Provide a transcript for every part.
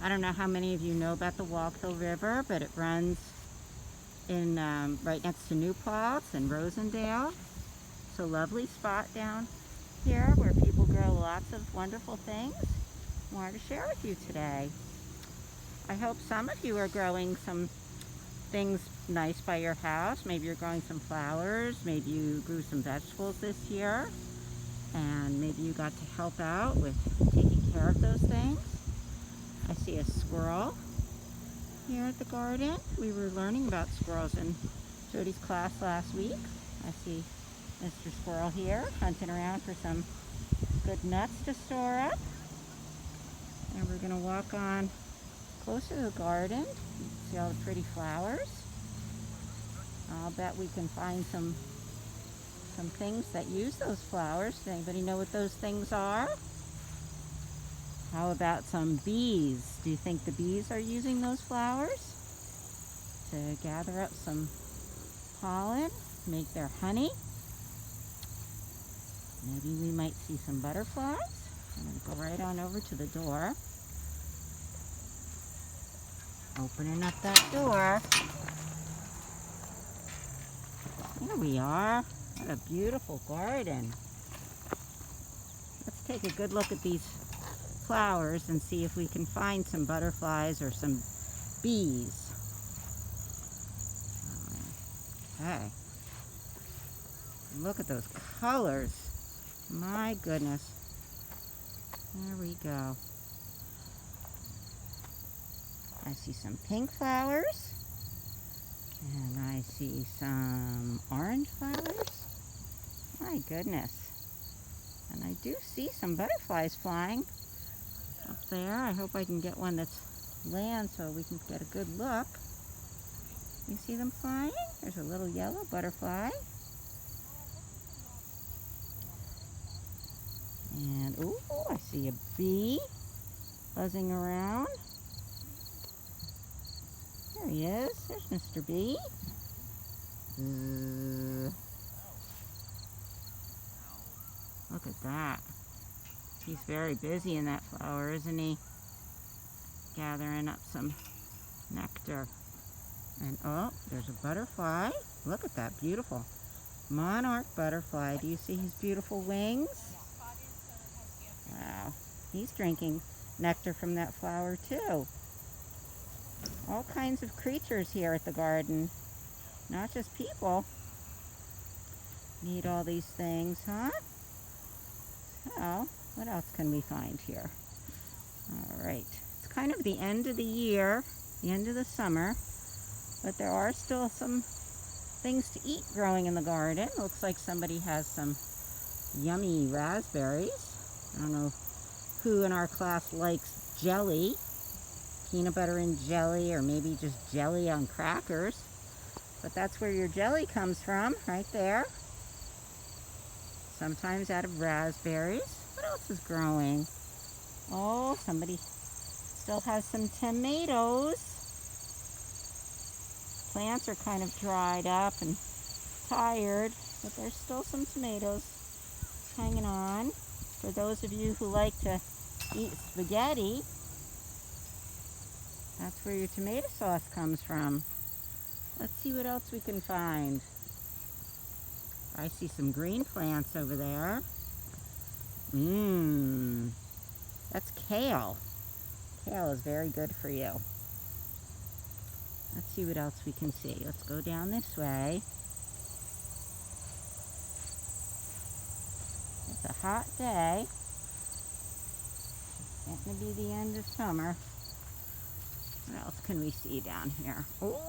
I don't know how many of you know about the Wallkill River, but it runs in right next to New Paltz and Rosendale. It's a lovely spot down here where people grow lots of wonderful things. I wanted to share with you today. I hope some of you are growing some things nice by your house. Maybe you're growing some flowers. Maybe you grew some vegetables this year. And maybe you got to help out with taking care of those things. I see a squirrel here at the garden. We were learning about squirrels in Jody's class last week. I see Mr. Squirrel here hunting around for some good nuts to store up. And we're going to walk on closer to the garden. See all the pretty flowers. I'll bet we can find some things that use those flowers. Does anybody know what those things are? How about some bees? Do you think the bees are using those flowers to gather up some pollen, make their honey? Maybe we might see some butterflies. I'm going to go right on over to the door. Opening up that door. Here we are. What a beautiful garden. Let's take a good look at these flowers and see if we can find some butterflies or some bees. Okay. Look at those colors. My goodness. There we go. I see some pink flowers. And I see some orange flowers. My goodness. And I do see some butterflies flying up there. I hope I can get one that's land so we can get a good look. You see them flying? There's a little yellow butterfly. And, ooh, I see a bee buzzing around. There he is. There's Mr. Bee. Look at that. He's very busy in that flower, isn't he? Gathering up some nectar. And oh, there's a butterfly. Look at that beautiful monarch butterfly. Do you see his beautiful wings? Wow. He's drinking nectar from that flower too. All kinds of creatures here at the garden. Not just people. Need all these things, huh? So, what else can we find here? All right. It's kind of the end of the year, the end of the summer, but there are still some things to eat growing in the garden. Looks like somebody has some yummy raspberries. I don't know who in our class likes jelly, peanut butter and jelly, or maybe just jelly on crackers. But that's where your jelly comes from, right there. Sometimes out of raspberries. What else is growing? Oh, somebody still has some tomatoes. Plants are kind of dried up and tired, but there's still some tomatoes hanging on. For those of you who like to eat spaghetti, that's where your tomato sauce comes from. Let's see what else we can find. I see some green plants over there. That's kale. Kale is very good for you. Let's see what else we can see. Let's go down this way. It's a hot day. It's going to be the end of summer. What else can we see down here? Oh,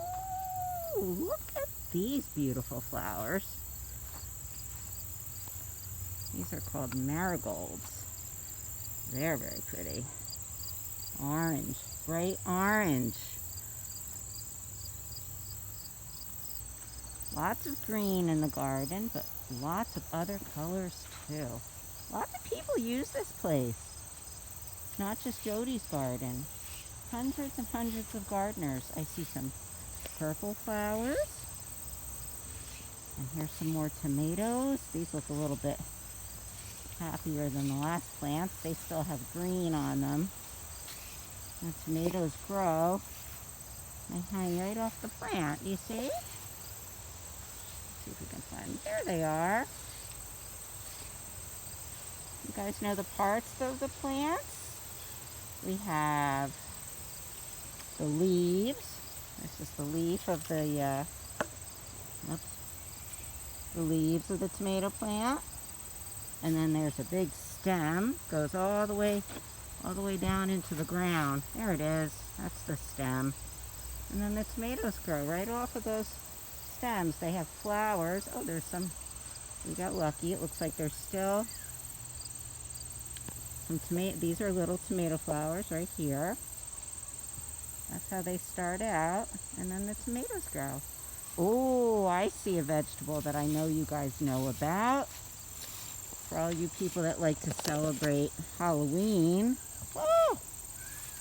look at these beautiful flowers. These are called marigolds. They're very pretty. Orange, bright orange. Lots of green in the garden, but lots of other colors too. Lots of people use this place. It's not just Jody's garden. Hundreds and hundreds of gardeners. I see some purple flowers. And here's some more tomatoes. These look a little bit happier than the last plants. They still have green on them. The tomatoes grow. They hang right off the plant. You see? Let's see if we can find them. There they are. You guys know the parts of the plants? We have the leaves. This is the leaf of the leaves of the tomato plant. And then there's a big stem, goes all the way down into the ground. There it is. That's the stem. And then the tomatoes grow right off of those stems. They have flowers. Oh, there's some. We got lucky. It looks like there's still some tomato. These are little tomato flowers right here. That's how they start out. And then the tomatoes grow. Oh, I see a vegetable that I know you guys know about. For all you people that like to celebrate Halloween. Oh,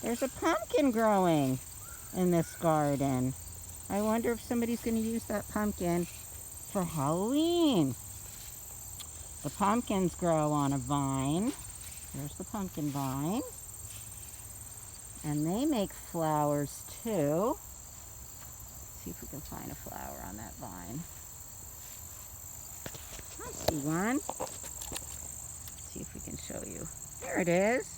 there's a pumpkin growing in this garden. I wonder if somebody's going to use that pumpkin for Halloween. The pumpkins grow on a vine. There's the pumpkin vine. And they make flowers too. Let's see if we can find a flower on that vine. I see one. See if we can show you. There it is.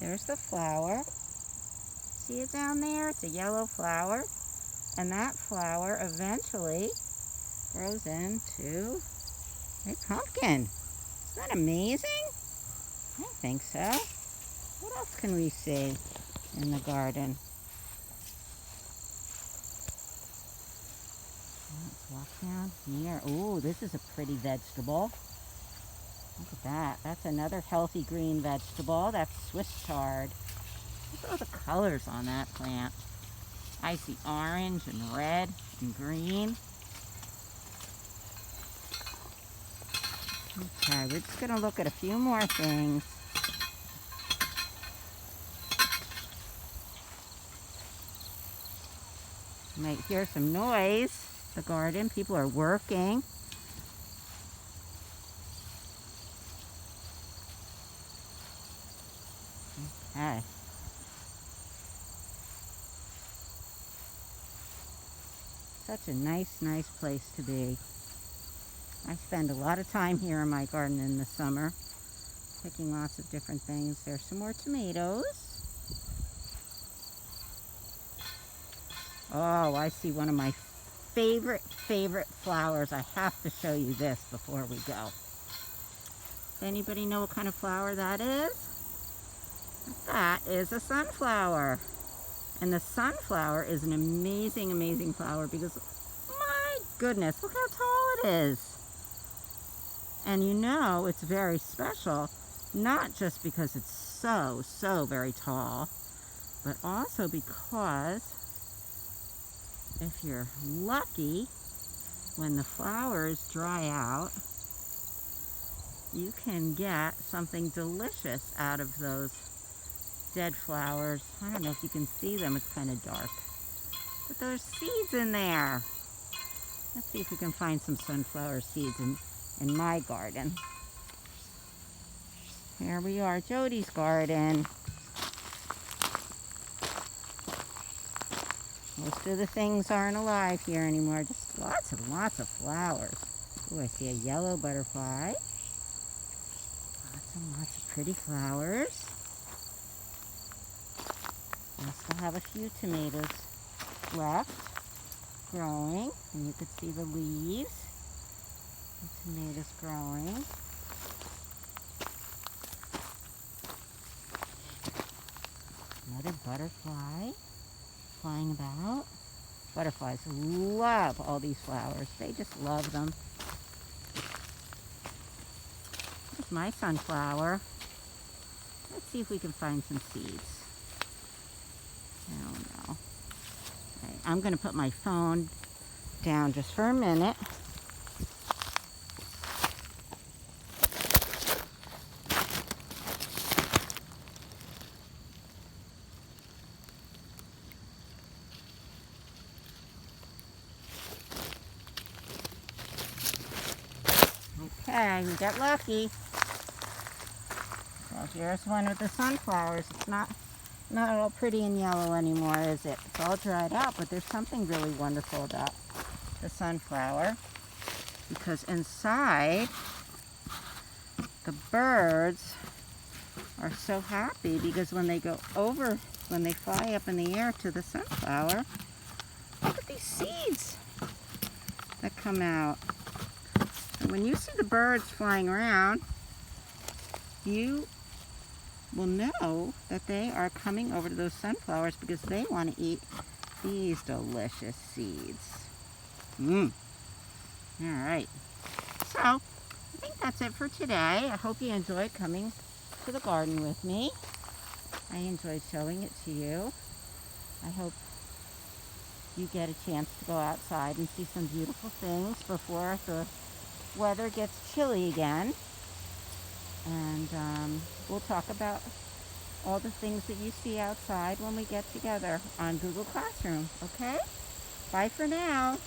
There's the flower. See it down there? It's a yellow flower. And that flower eventually grows into a pumpkin. Isn't that amazing? I think so. What else can we see in the garden? Let's walk down here. Ooh, this is a pretty vegetable. Look at that. That's another healthy green vegetable. That's Swiss chard. Look at all the colors on that plant. I see orange and red and green. Okay, we're just going to look at a few more things. You might hear some noise. The garden, people are working. Okay. Such a nice place to be. I spend a lot of time here in my garden in the summer, picking lots of different things. There's some more tomatoes. Oh, I see one of my favorite flowers. I have to show you this before we go. Does anybody know what kind of flower that is? That is a sunflower. And the sunflower is an amazing flower because, my goodness, look how tall it is. And you know it's very special, not just because it's so very tall, but also because if you're lucky, when the flowers dry out, you can get something delicious out of those dead flowers. I don't know if you can see them, it's kind of dark. But there's seeds in there. Let's see if we can find some sunflower seeds in my garden. Here we are, Jody's garden. Most of the things aren't alive here anymore, just lots of flowers. Oh, I see a yellow butterfly. Lots of pretty flowers. I still have a few tomatoes left growing, and you can see the leaves. The tomatoes growing. Another butterfly flying about. Butterflies love all these flowers. They just love them. Here's my sunflower. Let's see if we can find some seeds. I don't know. Okay, I'm going to put my phone down just for a minute. Okay, we got lucky. Well, here's one of the sunflowers. It's not not all pretty and yellow anymore, is it? It's all dried out, but there's something really wonderful about the sunflower, because inside the birds are so happy because when they go over, when they fly up in the air to the sunflower, look at these seeds that come out. And when you see the birds flying around, you will know that they are coming over to those sunflowers because they want to eat these delicious seeds. All right. So, I think that's it for today. I hope you enjoyed coming to the garden with me. I enjoyed showing it to you. I hope you get a chance to go outside and see some beautiful things before the weather gets chilly again. And we'll talk about all the things that you see outside when we get together on Google Classroom, okay? Bye for now.